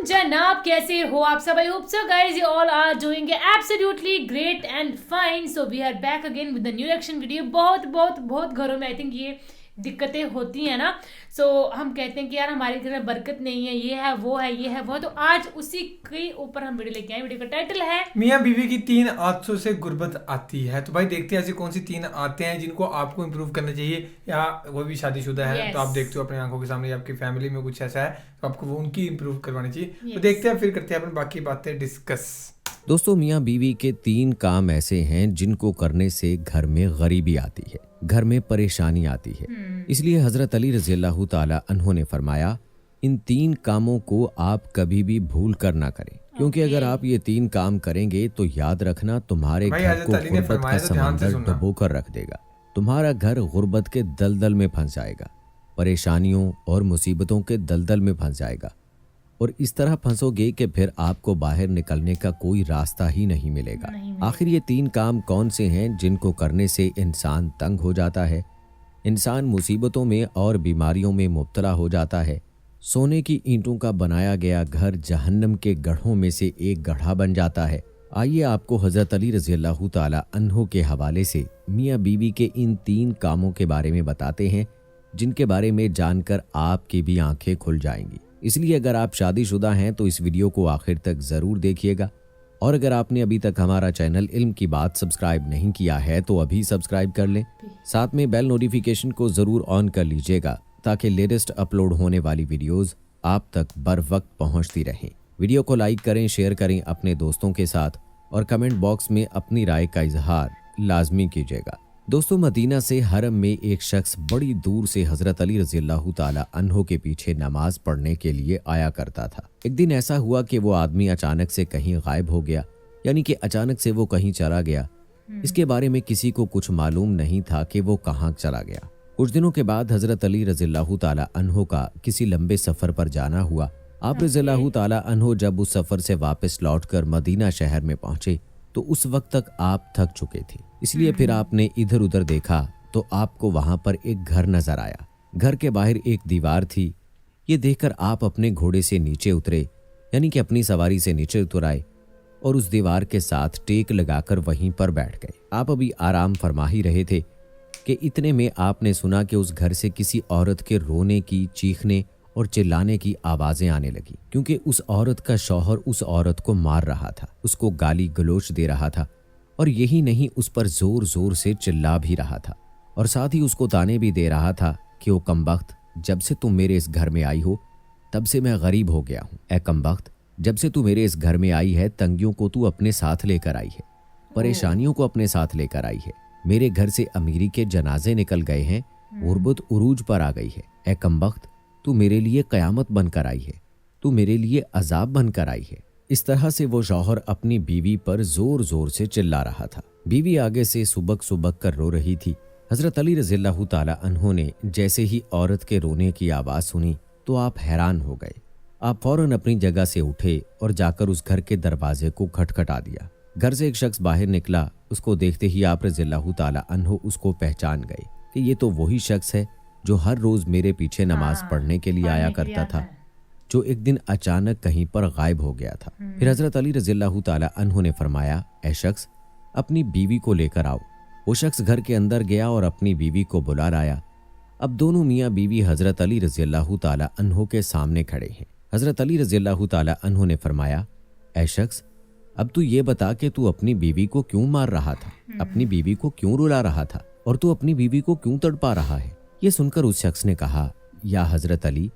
जनाब, कैसे हो आप सब? I hope so guys you all are doing absolutely great and fine. So we are back again with the new action video. बहुत घरों में आई थिंक ये दिक्कतें होती हैं ना. सो हम कहते हैं कि यार हमारे घर में बरकत नहीं है, ये है वो है ये है वो. तो आज उसी के ऊपर हम वीडियो लेके आए. वीडियो का टाइटल है मियाँ बीवी की 3 आदतों से गुर्बत आती है. तो भाई देखते हैं ऐसी कौन सी 3 आदतें हैं जिनको आपको इम्प्रूव करना चाहिए, या वो भी शादीशुदा है तो आप देखते हो अपनी आंखों के सामने आपकी फैमिली में कुछ ऐसा है तो आपको वो उनकी इम्प्रूव करवानी चाहिए. तो देखते हैं, फिर करते हैं अपन बाकी बातें डिस्कस. दोस्तों, मियाँ बीवी के 3 काम ऐसे हैं जिनको करने से घर में गरीबी आती है, घर में परेशानी आती है. इसलिए हजरत अली रज़ियल्लाहु ताला अन्हु ने फरमाया, इन 3 कामों को आप कभी भी भूल कर ना करें, क्योंकि अगर आप ये 3 काम करेंगे तो याद रखना तुम्हारे घर को गुर्बत का समंदर डुबो कर रख देगा. तुम्हारा घर गुर्बत के दलदल में फंस जाएगा, परेशानियों और मुसीबतों के दलदल में फंस जाएगा, और इस तरह फंसोगे कि फिर आपको बाहर निकलने का कोई रास्ता ही नहीं मिलेगा. आखिर ये 3 काम कौन से हैं जिनको करने से इंसान तंग हो जाता है, इंसान मुसीबतों में और बीमारियों में मुब्तला हो जाता है, सोने की ईंटों का बनाया गया घर जहन्नम के गढ़ों में से एक गढ़ा बन जाता है. आइए आपको हजरत अली रज़ियल्लाहु ताला अन्हु के हवाले से मियाँ बीवी के इन 3 कामों के बारे में बताते हैं, जिनके बारे में जानकर आपकी भी आंखें खुल जाएंगी. इसलिए अगर आप शादीशुदा हैं तो इस वीडियो को आखिर तक ज़रूर देखिएगा, और अगर आपने अभी तक हमारा चैनल इल्म की बात सब्सक्राइब नहीं किया है तो अभी सब्सक्राइब कर लें. साथ में बेल नोटिफिकेशन को ज़रूर ऑन कर लीजिएगा ताकि लेटेस्ट अपलोड होने वाली वीडियोस आप तक बर वक्त पहुँचती रहें. वीडियो को लाइक करें, शेयर करें अपने दोस्तों के साथ, और कमेंट बॉक्स में अपनी राय का इजहार लाजमी कीजिएगा. दोस्तों, मदीना से हरम में एक शख्स बड़ी दूर से हजरत अली रज़ियल्लाहु ताला अन्हु के पीछे नमाज पढ़ने के लिए आया करता था. एक दिन ऐसा हुआ कि वो आदमी अचानक से कहीं गायब हो गया, यानी कि अचानक से वो कहीं चला गया. इसके बारे में किसी को कुछ मालूम नहीं था कि वो कहाँ चला गया. कुछ दिनों के बाद हजरत अली रज़ियल्लाहु ताला अन्हु का किसी लंबे सफर पर जाना हुआ. आप रज़ियल्लाहु ताला अन्हु जब उस सफर से वापस लौटकर मदीना शहर में पहुंचे तो उस वक्त तक आप थक चुके थे. इसलिए फिर आपने इधर उधर देखा तो आपको वहां पर एक घर नजर आया. घर के बाहर एक दीवार थी. ये देखकर आप अपने घोड़े से नीचे उतरे, यानी कि अपनी सवारी से नीचे उतर आए, और उस दीवार के साथ टेक लगाकर वहीं पर बैठ गए. आप अभी आराम फरमा ही रहे थे कि इतने में आपने सुना कि उस घर से किसी औरत के रोने की, चीखने और चिल्लाने की आवाजें आने लगी, क्योंकि उस औरत का शौहर उस औरत को मार रहा था, उसको गाली गलोच दे रहा था, और यही नहीं उस पर जोर जोर से चिल्ला भी रहा था, और साथ ही उसको ताने भी दे रहा था कि ओ कमबख्त, जब से तुम मेरे इस घर में आई हो तब से मैं गरीब हो गया हूँ. ए कमबख्त, जब से तू मेरे इस घर में आई है तंगियों को तू अपने साथ लेकर आई है, परेशानियों को अपने साथ लेकर आई है. मेरे घर से अमीरी के जनाजे निकल गए हैं, गुर्बत उरूज पर आ गई है. ए कमबख्त, तू मेरे लिए कयामत बनकर आई है, तू मेरे लिए अजाब बनकर आई है. इस तरह से वो शौहर अपनी बीवी पर जोर जोर से चिल्ला रहा था. बीवी आगे से सुबक सुबक कर रो रही थी. हजरत अली रज़ियल्लाहु ताला अन्हु ने जैसे ही औरत के रोने की आवाज सुनी तो आप हैरान हो गए. आप फौरन अपनी जगह से उठे और जाकर उस घर के दरवाजे को खटखटा दिया. घर से एक शख्स बाहर निकला. उसको देखते ही आप रज़ियल्लाहु ताला अन्हु उसको पहचान गए कि ये तो वही शख्स है जो हर रोज मेरे पीछे नमाज पढ़ने के लिए आया करता था, जो एक दिन अचानक कहीं पर गायब हो गया था. फिर हजरत अली रज़ियल्लाहु ताला अन्हु ने फरमाया, ए शख्स, अपनी बीवी को लेकर आओ. वो शख्स घर के अंदर गया और अपनी बीवी को बुला लाया. अब दोनों मियाँ बीवी हजरत अली रज़ियल्लाहु ताला अन्हु के सामने खड़े हैं. हजरत अली रज़ियल्लाहु ताला अन्हु ने फरमाया, ए शख्स, अब तू ये बता कि तू अपनी बीवी को क्यों मार रहा था, अपनी बीवी को क्यों रुला रहा था, और तू अपनी बीवी को क्यों तड़पा रहा है. ये सुनकर उस शख्स ने कहा, या हजरत अली,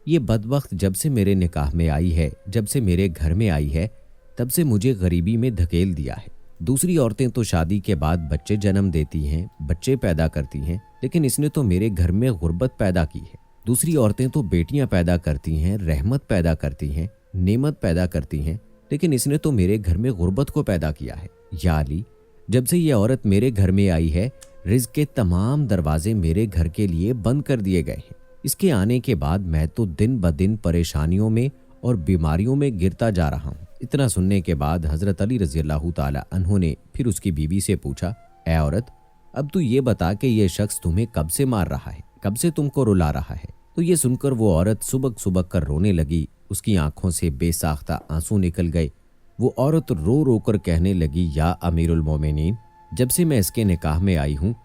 ये बदबख्त जब से मेरे निकाह में आई है, जब से मेरे घर में आई है, तब से मुझे गरीबी में धकेल दिया है. दूसरी औरतें तो शादी के बाद बच्चे जन्म देती हैं, बच्चे पैदा करती हैं, लेकिन इसने तो मेरे घर में गुर्बत पैदा की है. दूसरी औरतें तो बेटियां पैदा करती हैं, रहमत पैदा करती हैं, नेमत पैदा करती हैं, लेकिन इसने तो मेरे घर में गुर्बत को पैदा किया है. या अली, जब से ये औरत मेरे घर में आई है, रिज़्क़ के तमाम दरवाजे मेरे घर के लिए बंद कर दिए गए हैं. इसके आने के बाद मैं तो दिन ब दिन परेशानियों में और बीमारियों में गिरता जा रहा हूँ. इतना सुनने के बाद हजरत अली रज़ियल्लाहु ताला अन्हु ने फिर उसकी बीवी से पूछा, ए औरत, अब तू ये बता कि ये शख्स तुम्हें कब से मार रहा है, कब से तुमको रुला रहा है. तो ये सुनकर वो औरत सुबक सुबक कर रोने लगी उसकी आंखों से बेसाख्ता आंसू निकल गए। वो औरत रो रो कर कहने लगी, या अमीरुल मोमिनीन, जब से मैं इसके निकाह में आई हूँ,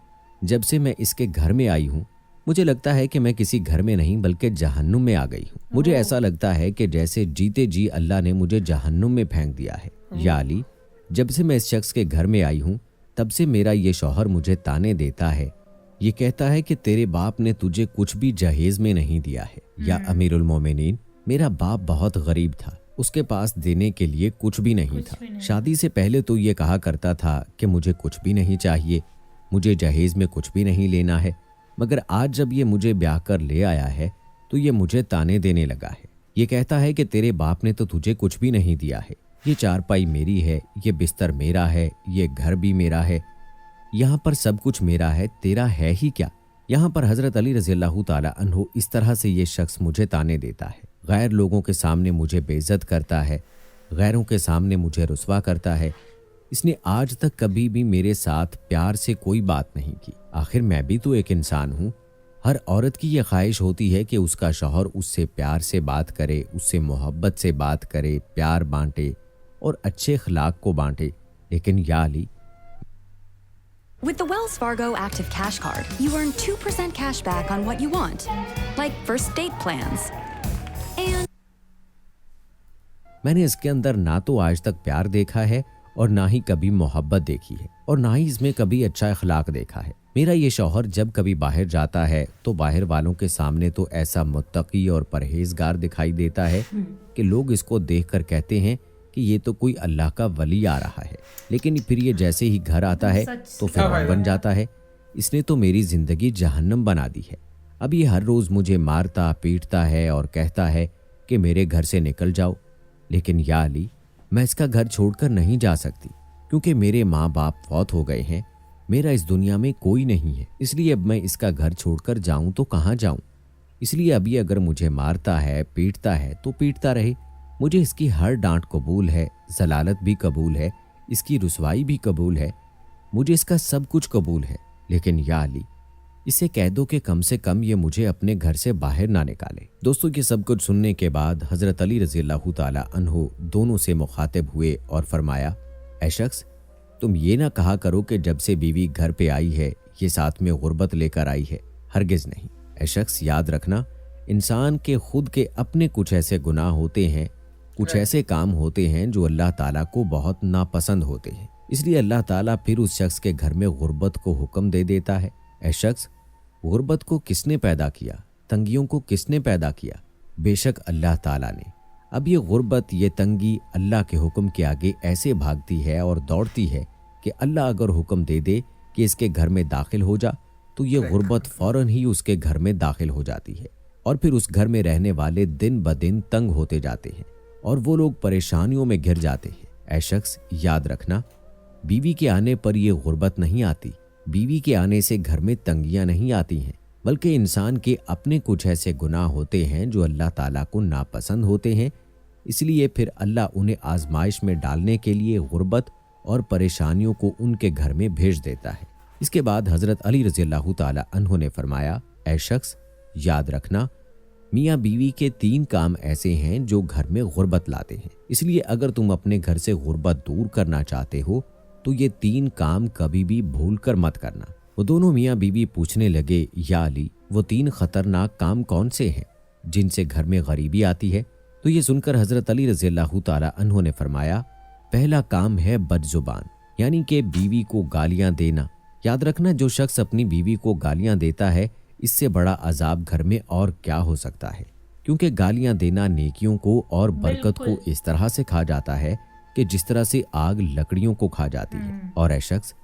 जब से मैं इसके घर में आई हूँ, मुझे लगता है कि मैं किसी घर में नहीं बल्कि जहन्नुम में आ गई हूँ। मुझे ऐसा लगता है कि जैसे जीते जी अल्लाह ने मुझे जहन्नुम में फेंक दिया है। या अली, जब से मैं इस शख्स के घर में आई हूँ तब से मेरा ये शौहर मुझे ताने देता है, ये कहता है कि तेरे बाप ने तुझे कुछ भी जहेज में नहीं दिया है। या अमीरुल मोमिनीन, मेरा बाप बहुत गरीब था, उसके पास देने के लिए कुछ भी नहीं था। शादी से पहले तो ये कहा करता था कि मुझे कुछ भी नहीं चाहिए, मुझे जहेज में कुछ भी नहीं लेना है, मगर आज जब ये मुझे ब्याह कर ले आया है तो ये मुझे ताने देने लगा है। ये कहता है कि तेरे बाप ने तो तुझे कुछ भी नहीं दिया है, ये चारपाई मेरी है, ये बिस्तर मेरा है, ये घर भी मेरा है, यहाँ पर सब कुछ मेरा है, तेरा है ही क्या। यहाँ पर हजरत अली रज़ियल्लाहु ताला अन्हु इस तरह से ये शख्स मुझे ताने देता है, गैर लोगों के सामने मुझे बेइज्जत करता है, गैरों के सामने मुझे रुस्वा करता है। इसने आज तक कभी भी मेरे साथ प्यार से कोई बात नहीं की। आखिर मैं भी तो एक इंसान हूँ। हर औरत की ये ख्वाहिश होती है कि उसका शौहर उससे प्यार से बात करे, उससे मोहब्बत से बात करे, प्यार बांटे और अच्छे अखलाक को बांटे। लेकिन या Ali, With the Wells Fargo Active Cash Card, you earn 2% cash back on what you want, like first date plans. And मैंने इसके अंदर ना तो आज तक प्यार देखा है और ना ही कभी मोहब्बत देखी है और ना ही इसमें कभी अच्छा अखलाक देखा है। मेरा ये शौहर जब कभी बाहर जाता है तो बाहर वालों के सामने तो ऐसा मुत्तकी और परहेजगार दिखाई देता है कि लोग इसको देखकर कहते हैं कि ये तो कोई अल्लाह का वली आ रहा है, लेकिन फिर ये जैसे ही घर आता है तो फिर बन जाता है। इसने तो मेरी जिंदगी जहन्नम बना दी है। अब ये हर रोज मुझे मारता पीटता है और कहता है कि मेरे घर से निकल जाओ। लेकिन या अली, मैं इसका घर छोड़कर नहीं जा सकती क्योंकि मेरे माँ बाप फौत हो गए हैं, मेरा इस दुनिया में कोई नहीं है। इसलिए अब मैं इसका घर छोड़कर जाऊं तो कहाँ जाऊं। इसलिए अब ये अगर मुझे मारता है पीटता है तो पीटता रहे, मुझे इसकी हर डांट कबूल है, जलालत भी कबूल है, इसकी रुसवाई भी कबूल है, मुझे इसका सब कुछ कबूल है। लेकिन या अली, इसे कह दो कि कम से कम ये मुझे अपने घर से बाहर ना निकाले। दोस्तों, ये सब कुछ सुनने के बाद हजरत अली रज़ियल्लाहु ताला अन्हु दोनों से मुखातिब हुए और फरमाया, ऐ शख्स, तुम ये ना कहा करो कि जब से बीवी घर पे आई है ये साथ में गुर्बत लेकर आई है, हरगिज नहीं। ऐ शख्स, याद रखना, इंसान के खुद के अपने कुछ ऐसे गुनाह होते हैं, कुछ ऐसे काम होते हैं जो अल्लाह ताला को बहुत नापसंद होते हैं। इसलिए अल्लाह ताला फिर उस शख्स के घर में गुर्बत को हुक्म दे देता है। ऐ शख्स, गुर्बत को किसने पैदा किया, तंगियों को किसने पैदा किया? बेशक अल्लाह ताला ने। अब ये गुर्बत, ये तंगी अल्लाह के हुक्म के आगे ऐसे भागती है और दौड़ती है कि अल्लाह अगर हुक्म दे दे कि इसके घर में दाखिल हो जा तो ये गुर्बत फौरन ही उसके घर में दाखिल हो जाती है और फिर उस घर में रहने वाले दिन ब दिन तंग होते जाते हैं और वो लोग परेशानियों में घिर जाते हैं। ऐ शख्स, याद रखना, बीवी के आने पर ये गुर्बत नहीं आती, बीवी के आने से घर में तंगियां नहीं आती हैं, बल्कि इंसान के अपने कुछ ऐसे गुनाह होते हैं जो अल्लाह ताला को नापसंद होते हैं। इसलिए फिर अल्लाह उन्हें आजमाइश में डालने के लिए गुर्बत और परेशानियों को उनके घर में भेज देता है। इसके बाद हजरत अली रज़ियल्लाहु ताला अन्हु ने फरमाया, ऐ शख्स, याद रखना, मियाँ बीवी के 3 काम ऐसे हैं जो घर में गुर्बत लाते हैं। इसलिए अगर तुम अपने घर से गुर्बत दूर करना चाहते हो तो ये 3 काम कभी भी भूल कर मत करना। वो दोनों मियाँ बीवी पूछने लगे, या अली, वो 3 खतरनाक काम कौन से हैं जिनसे घर में गरीबी आती है? तो ये सुनकर हजरत अली रज़ियल्लाहु ताला अन्हु ने फरमाया, पहला काम है बदजुबान, यानी कि बीवी को गालियां देना। याद रखना, जो शख्स अपनी बीवी को गालियां देता है, इससे बड़ा अजाब घर में और क्या हो सकता है, क्योंकि गालियां देना नेकियों को और बरकत को इस तरह से खा जाता है कि जिस तरह से आग लकड़ियों को खा जाती है। और ऐ शख्स,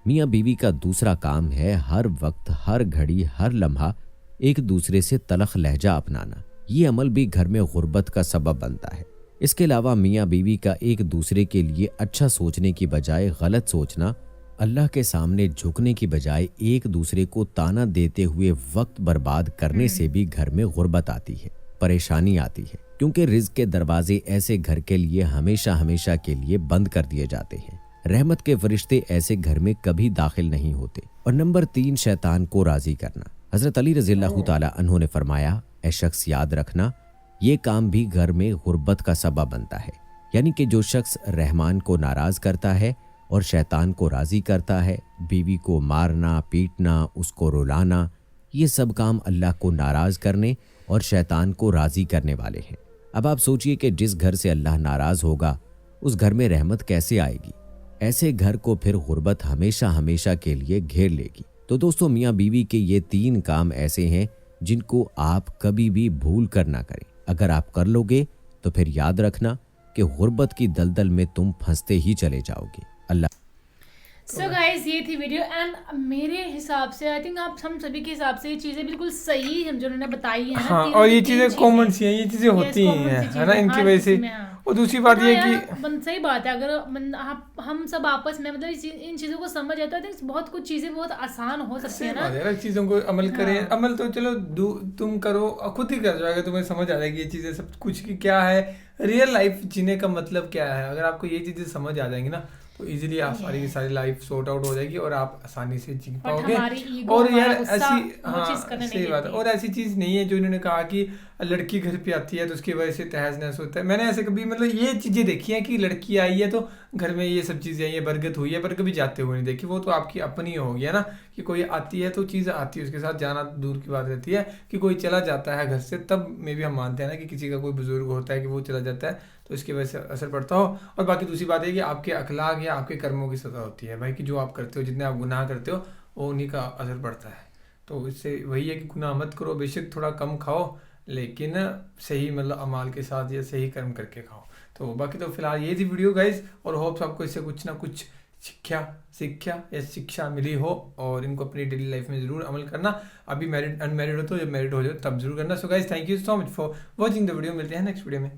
मियाँ बीवी का दूसरा काम है हर वक्त, हर घड़ी, हर लम्हा एक दूसरे से तलख लहजा अपनाना। ये अमल भी घर में गुर्बत का सबब बनता है। इसके अलावा मियाँ बीवी का एक दूसरे के लिए अच्छा सोचने की बजाय गलत सोचना, अल्लाह के सामने झुकने की बजाय एक दूसरे को ताना देते हुए वक्त बर्बाद करने से भी घर में गुर्बत आती है, परेशानी आती है, क्योंकि रिज़्क के दरवाजे ऐसे घर के लिए हमेशा हमेशा के लिए बंद कर दिए जाते हैं। रहमत के फरिश्ते ऐसे घर में कभी दाखिल नहीं होते। और नंबर 3, शैतान को राजी करना। हजरत अली रज़ियल्लाहु ताला अन्हु ने फरमाया, ऐ शख्स, याद रखना, ये काम भी घर में गुर्बत का सबब बनता है। यानी कि जो शख्स रहमान को नाराज करता है और शैतान को राजी करता है, बीवी को मारना, पीटना, उसको रुलाना, ये सब काम अल्लाह को नाराज करने और शैतान को राजी करने वाले हैं। अब आप सोचिए कि जिस घर से अल्लाह नाराज होगा उस घर में रहमत कैसे आएगी। ऐसे घर को फिर गुर्बत हमेशा हमेशा के लिए घेर लेगी। तो दोस्तों, मियाँ बीवी के ये 3 काम ऐसे हैं जिनको आप कभी भी भूल कर ना करें। अगर आप कर लोगे तो फिर याद रखना कि गुर्बत की दलदल में तुम फंसते ही चले जाओगे। अल्लाह। सो गाइस, ये थी वीडियो एंड मेरे हिसाब से आई थिंक आप हम सभी के हिसाब से ये चीजें बिल्कुल सही हम जो उन्होंने बताई है ना। हाँ, और ये चीजें कॉमन सी हैं, ये चीजें होती ही हैं, है ना, इनकी वजह से। और दूसरी बात ये कि सही बात है, अगर हम सब आपस में मतलब इन चीजों को समझ आता है तो बहुत कुछ चीजें बहुत आसान हो सकती है ना। चीजों को अमल करें। अमल तो चलो तुम करो, खुद ही कर जाएगा, तुम्हें समझ आ जाएगी ये चीजें सब कुछ की क्या है, रियल लाइफ जीने का मतलब क्या है। अगर आपको ये चीजें समझ आ जाएंगी ना तो इजीली आप सारी की सारी लाइफ सॉर्ट आउट हो जाएगी और आप आसानी से जी पाओगे। और यार ऐसी, हाँ सही बात है, और ऐसी चीज नहीं है जो इन्होंने कहा कि लड़की घर पे आती है तो उसकी वजह से तहस नहस होता है। मैंने ऐसे कभी मतलब ये चीजें देखी हैं कि लड़की आई है तो घर में ये सब चीजें आई है, बरकत हुई है, पर कभी जाते हुए नहीं देखी। वो तो आपकी अपनी होगी है ना, कि कोई आती है तो चीज़ आती है, उसके साथ जाना दूर की बात रहती है। कि कोई चला जाता है घर से तब में भी हम मानते हैं ना कि किसी का कोई बुजुर्ग होता है कि वो चला जाता है तो इसकी वजह से असर पड़ता हो। और बाकी दूसरी बात है कि आपके अखलाक या आपके कर्मों की सज़ा होती है भाई, कि जो आप करते हो, जितने आप गुनाह करते हो वो उन्हीं का असर पड़ता है। तो इससे वही है कि गुनाह मत करो, बेशक थोड़ा कम खाओ लेकिन सही मतलब अमाल के साथ या सही कर्म करके खाओ। तो बाकी तो फिलहाल ये थी वीडियो गाइज, और होप्स आपको इससे कुछ ना कुछ शिक्षा मिली हो और इनको अपनी डेली लाइफ में ज़रूर अमल करना। अभी मैरिड अनमैरिड हो तो जब मैरिड हो जाओ तब जरूर करना। So guys, thank you so much for watching the video. मिलते हैं नेक्स्ट वीडियो में।